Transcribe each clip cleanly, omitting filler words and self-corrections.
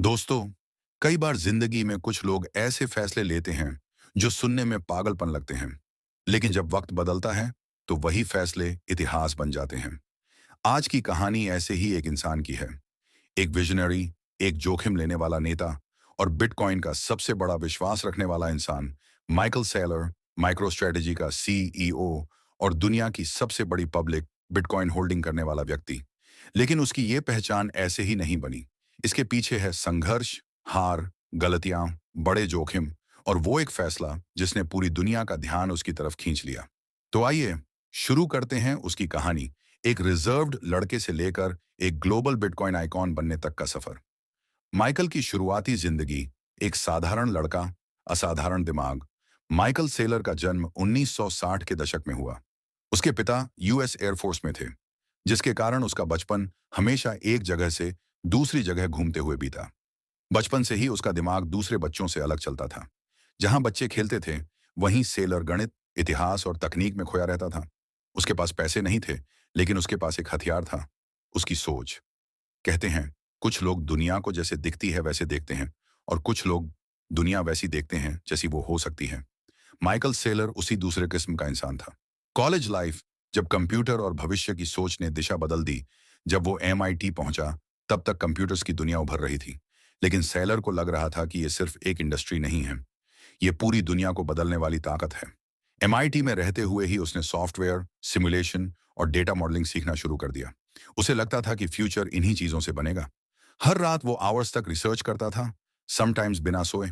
दोस्तों, कई बार जिंदगी में कुछ लोग ऐसे फैसले लेते हैं जो सुनने में पागलपन लगते हैं, लेकिन जब वक्त बदलता है तो वही फैसले इतिहास बन जाते हैं। आज की कहानी ऐसे ही एक इंसान की है। एक विजनरी, एक जोखिम लेने वाला नेता और बिटकॉइन का सबसे बड़ा विश्वास रखने वाला इंसान, माइकल सेलर, माइक्रो स्ट्रेटेजी का सीईओ और दुनिया की सबसे बड़ी पब्लिक बिटकॉइन होल्डिंग करने वाला व्यक्ति। लेकिन उसकी ये पहचान ऐसे ही नहीं बनी। इसके पीछे है संघर्ष, हार, गलतियां, बड़े जोखिम और वो एक फैसला जिसने पूरी दुनिया का ध्यान उसकी तरफ खींच लिया। तो आइए शुरू करते हैं उसकी कहानी, एक रिजर्व्ड लड़के से लेकर एक ग्लोबल बिटकॉइन आइकॉन बनने तक का सफर। माइकल की शुरुआती जिंदगी, एक साधारण लड़का, असाधारण दिमाग। माइकल सेलर का जन्म 1960 के दशक में हुआ। उसके पिता यूएस एयरफोर्स में थे, जिसके कारण उसका बचपन हमेशा एक जगह से दूसरी जगह घूमते हुए बीता। बचपन से ही उसका दिमाग दूसरे बच्चों से अलग चलता था। जहां बच्चे खेलते थे, वहीं सेलर गणित, इतिहास और तकनीक में खोया रहता था। उसके पास पैसे नहीं थे, लेकिन उसके पास एक हथियार था, उसकी सोच। कहते हैं, कुछ लोग दुनिया को जैसे दिखती है वैसे देखते हैं, और कुछ लोग दुनिया वैसी देखते हैं जैसी वो हो सकती है। माइकल सेलर उसी दूसरे किस्म का इंसान था। कॉलेज लाइफ, जब कंप्यूटर और भविष्य की सोच ने दिशा बदल दी। जब वो एमआईटी पहुंचा, तब तक कंप्यूटर्स की दुनिया उभर रही थी। लेकिन सेलर को लग रहा था कि ये सिर्फ एक इंडस्ट्री नहीं है, ये पूरी दुनिया को बदलने वाली ताकत है। एमआईटी में रहते हुए ही उसने सॉफ्टवेयर, सिमुलेशन और डेटा मॉडलिंग सीखना शुरू कर दिया। उसे लगता था कि फ्यूचर इन्हीं चीजों से बनेगा। हर रात वो आवर्स तक रिसर्च करता था, समटाइम्स बिना सोए।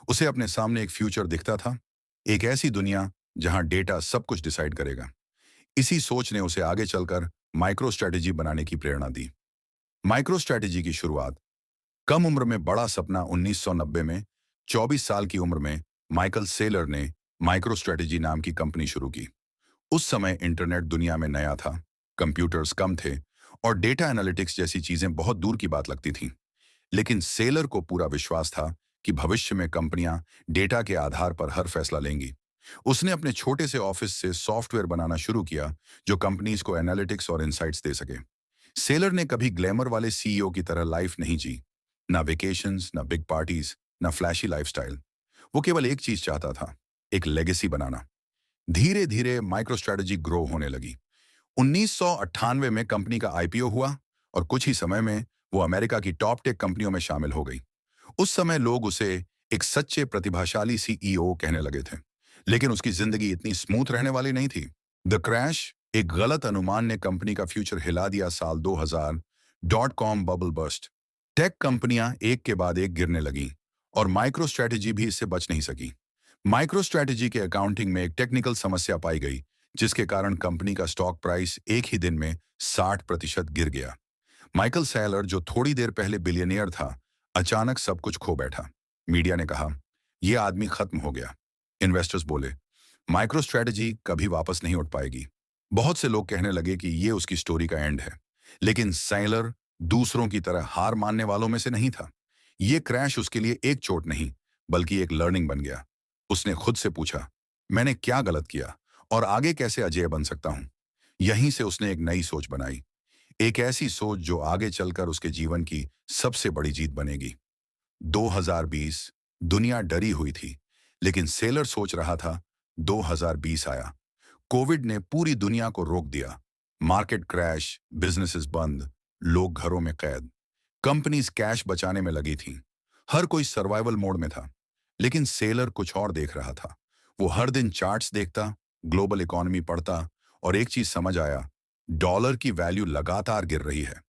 उसे अपने सामने एक फ्यूचर दिखता था, एक ऐसी दुनिया जहां डेटा सब कुछ डिसाइड करेगा। इसी सोच ने उसे आगे चलकर माइक्रो स्ट्रेटेजी बनाने की प्रेरणा दी। माइक्रो स्ट्रेटेजी की शुरुआत, कम उम्र में बड़ा सपना। 1990 में 24 साल की उम्र में माइकल सेलर ने माइक्रो स्ट्रेटेजी नाम की कंपनी शुरू की। उस समय इंटरनेट दुनिया में नया था, कंप्यूटर्स कम थे और डेटा एनालिटिक्स जैसी चीजें बहुत दूर की बात लगती थीं। लेकिन सेलर को पूरा विश्वास था कि भविष्य में कंपनियां डेटा के आधार पर हर फैसला लेंगी। उसने अपने छोटे से ऑफिस से सॉफ्टवेयर बनाना शुरू किया जो कंपनीज को एनालिटिक्स और इनसाइट्स दे सके। सेलर ने कभी ग्लैमर वाले सीईओ की तरह लाइफ नहीं जी, ना वेकेशंस, ना बिग पार्टीज, ना फ्लैशी लाइफस्टाइल। वो केवल एक चीज चाहता था, एक लेगेसी बनाना। धीरे धीरे माइक्रो स्ट्रेटजी ग्रो होने लगी। 1998 में कंपनी का आईपीओ हुआ और कुछ ही समय में वो अमेरिका की टॉप टेक कंपनियों में शामिल हो गई। उस समय लोग उसे एक सच्चे प्रतिभाशाली सीईओ कहने लगे थे। लेकिन उसकी जिंदगी इतनी स्मूथ रहने वाली नहीं थी। द क्रैश, एक गलत अनुमान ने कंपनी का फ्यूचर हिला दिया। साल 2000, dot com bubble bust. Tech कंपनियां एक के बाद एक गिरने लगीं और माइक्रो स्ट्रेटेजी भी इससे बच नहीं सकी। माइक्रो स्ट्रेटेजी के अकाउंटिंग में एक टेक्निकल समस्या पाई गई, जिसके कारण कंपनी का स्टॉक प्राइस एक ही दिन में 60% गिर गया। माइकल सैलर, जो थोड़ी देर पहले बिलियनियर था, अचानक सब कुछ खो बैठा। मीडिया ने कहा, यह आदमी खत्म हो गया। इन्वेस्टर्स बोले, माइक्रो स्ट्रेटेजी कभी वापस नहीं उठ पाएगी। बहुत से लोग कहने लगे कि यह उसकी स्टोरी का एंड है। लेकिन सैलर दूसरों की तरह हार मानने वालों में से नहीं था। यह क्रैश उसके लिए एक चोट नहीं, बल्कि एक लर्निंग बन गया। उसने खुद से पूछा, मैंने क्या गलत किया और आगे कैसे अजेय बन सकता हूं। यहीं से उसने एक नई सोच बनाई, एक ऐसी सोच जो आगे चलकर उसके जीवन की सबसे बड़ी जीत बनेगी। 2020, दुनिया डरी हुई थी, लेकिन सेलर सोच रहा था। 2020 आया। कोविड ने पूरी दुनिया को रोक दिया। मार्केट क्रैश, बिजनेसेस बंद, लोग घरों में कैद। कंपनीज कैश बचाने में लगी थीं। हर कोई सर्वाइवल मोड में था। लेकिन सेलर कुछ और देख रहा था। वो हर दिन चार्ट्स देखता, ग्लोबल इकोनॉमी पढ़ता और एक चीज समझ आया, डॉलर की वैल्यू लगातार गिर रही है।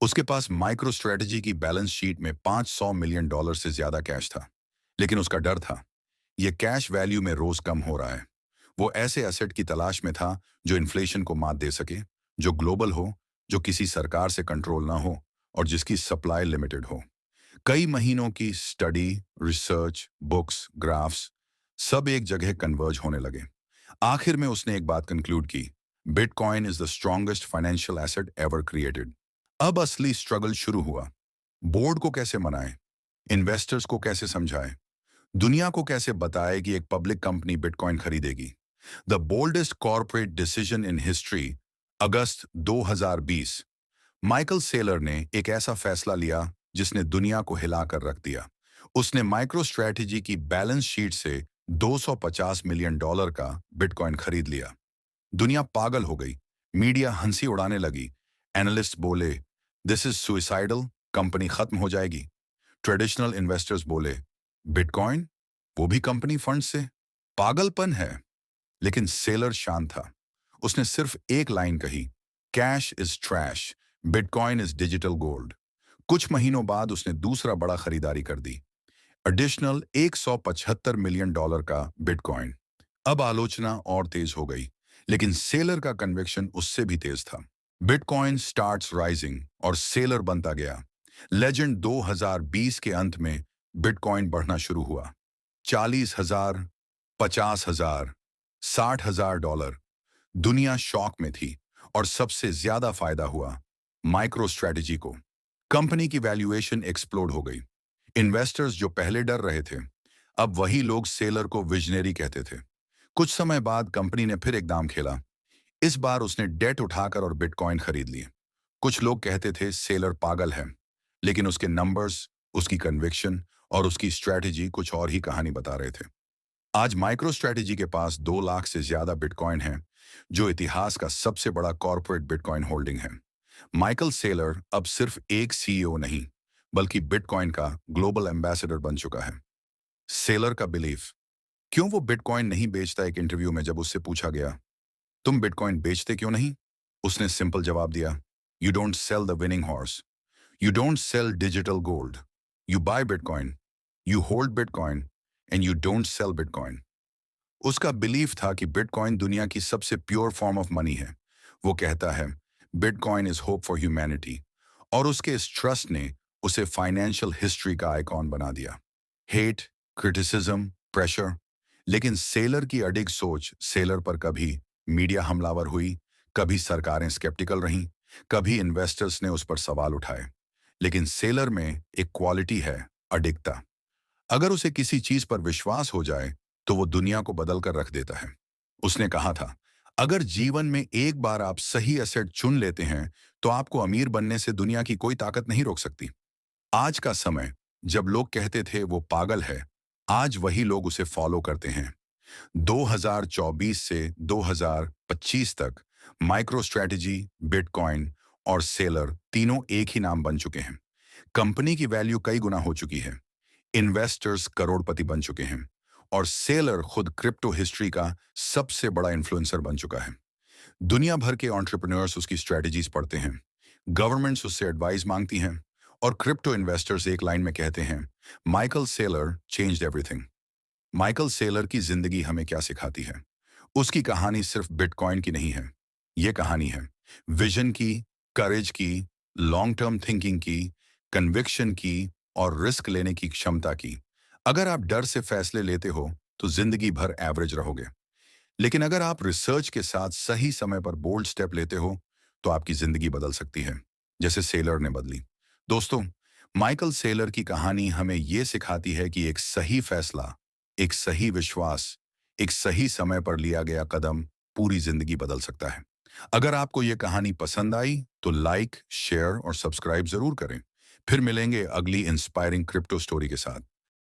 उसके पास माइक्रो स्ट्रेटजी की बैलेंस शीट में $500 मिलियन से ज्यादा कैश था। लेकिन उसका डर था, यह कैश वैल्यू में रोज कम हो रहा है। वो ऐसे एसेट की तलाश में था जो इन्फ्लेशन को मात दे सके, जो ग्लोबल हो, जो किसी सरकार से कंट्रोल ना हो और जिसकी सप्लाई लिमिटेड हो। कई महीनों की स्टडी, रिसर्च, बुक्स, ग्राफ्स, सब एक जगह कन्वर्ज होने लगे। आखिर में उसने एक बात कंक्लूड की, bitcoin is the strongest financial asset ever created. अब असली स्ट्रगल शुरू हुआ। बोर्ड को कैसे मनाए, इन्वेस्टर्स को कैसे समझाए, दुनिया को कैसे बताए कि एक पब्लिक कंपनी बिटकॉइन खरीदेगी। The boldest corporate decision in history. August 2020, Michael Saylor ने एक ऐसा फैसला लिया जिसने दुनिया को हिलाकर रख दिया। उसने माइक्रो स्ट्रैटेजी की बैलेंस शीट से $250 मिलियन का बिटकॉइन खरीद लिया। दुनिया पागल हो गई। मीडिया हंसी उड़ाने लगी। एनालिस्ट बोले, दिस इज सुइसाइडल, कंपनी खत्म हो जाएगी। ट्रेडिशनल इन्वेस्टर्स बोले, बिटकॉइन, वो भी कंपनी फंड से, पागलपन है। लेकिन सेलर शांत था। उसने सिर्फ एक लाइन कही, cash is trash, bitcoin is digital gold. कुछ महीनों बाद उसने दूसरा बड़ा खरीदारी कर दी, एडिशनल $175 मिलियन का बिटकॉइन। अब आलोचना और तेज हो गई, लेकिन सेलर का कन्विक्शन उससे भी तेज था। बिटकॉइन स्टार्ट्स राइजिंग और सेलर बनता गया। लेजेंड 2020 के अंत में बिटकॉइन बढ़ना शुरू हुआ। 40,000, 50,000, $60,000। दुनिया शॉक में थी और सबसे ज्यादा फायदा हुआ माइक्रो स्ट्रेटेजी को। कंपनी की वैल्यूएशन एक्सप्लोड हो गई। इन्वेस्टर्स जो पहले डर रहे थे, अब वही लोग सेलर को विजनरी कहते थे। कुछ समय बाद कंपनी ने फिर एक दाम खेला। इस बार उसने डेट उठाकर और बिटकॉइन खरीद लिए। कुछ लोग कहते थे सेलर पागल है, लेकिन उसके नंबर्स, उसकी कन्विक्शन और उसकी स्ट्रैटेजी कुछ और ही कहानी बता रहे थे। आज माइक्रो स्ट्रैटेजी के पास 2 लाख से ज्यादा बिटकॉइन है, जो इतिहास का सबसे बड़ा कॉर्पोरेट बिटकॉइन होल्डिंग है। माइकल सेलर अब सिर्फ एक सीईओ नहीं, बल्कि बिटकॉइन का ग्लोबल एम्बेसडर बन चुका है। सेलर का बिलीफ, क्यों वो बिटकॉइन नहीं बेचता? एक इंटरव्यू में जब उससे पूछा गया, तुम बिटकॉइन बेचते क्यों नहीं, उसने सिंपल जवाब दिया, you don't sell the winning horse, you don't sell digital gold, you buy bitcoin, you hold bitcoin and you don't sell bitcoin. उसका बिलीफ था कि बिटकॉइन दुनिया की सबसे प्योर फॉर्म ऑफ मनी है। वो कहता है, bitcoin is hope for humanity. और उसके इस ट्रस्ट ने उसे फाइनेंशियल हिस्ट्री का आइकॉन बना दिया। हेट, क्रिटिसिज्म, प्रेशर, लेकिन सेलर की अडिग सोच। सेलर पर कभी मीडिया हमलावर हुई, कभी सरकारें स्केप्टिकल रहीं, कभी इन्वेस्टर्स ने उस पर सवाल उठाए। लेकिन सेलर में एक क्वालिटी है, अडिगता। अगर उसे किसी चीज पर विश्वास हो जाए तो वो दुनिया को बदल कर रख देता है। उसने कहा था, अगर जीवन में एक बार आप सही एसेट चुन लेते हैं तो आपको अमीर बनने से दुनिया की कोई ताकत नहीं रोक सकती। आज का समय, जब लोग कहते थे वो पागल है, आज वही लोग उसे फॉलो करते हैं। 2024 से 2025 तक माइक्रो स्ट्रैटेजी, बिटकॉइन और सेलर तीनों एक ही नाम बन चुके हैं। कंपनी की वैल्यू कई गुना हो चुकी है। इन्वेस्टर्स करोड़पति बन चुके हैं और सेलर खुद क्रिप्टो हिस्ट्री का सबसे बड़ा इन्फ्लुएंसर बन चुका है। दुनिया भर के एंटरप्रेन्योर्स उसकी स्ट्रेटजीज पढ़ते हैं, गवर्नमेंट्स उससे एडवाइस मांगती हैं और क्रिप्टो इन्वेस्टर्स एक लाइन में कहते हैं, Michael Saylor changed everything. Michael Saylor की जिंदगी हमें क्या सिखाती है? उसकी कहानी सिर्फ बिटकॉइन की नहीं है। ये कहानी है विजन की, करेज की, लॉन्ग टर्म थिंकिंग की, कन्विक्शन की और रिस्क लेने की क्षमता की। अगर आप डर से फैसले लेते हो तो जिंदगी भर एवरेज रहोगे, लेकिन अगर आप रिसर्च के साथ सही समय पर बोल्ड स्टेप लेते हो तो आपकी जिंदगी बदल सकती है, जैसे सेलर ने बदली। दोस्तों, माइकल सेलर की कहानी हमें यह सिखाती है कि एक सही फैसला, एक सही विश्वास, एक सही समय पर लिया गया कदम पूरी जिंदगी बदल सकता है। अगर आपको यह कहानी पसंद आई तो लाइक, शेयर और सब्सक्राइब जरूर करें। फिर मिलेंगे अगली इंस्पायरिंग क्रिप्टो स्टोरी के साथ।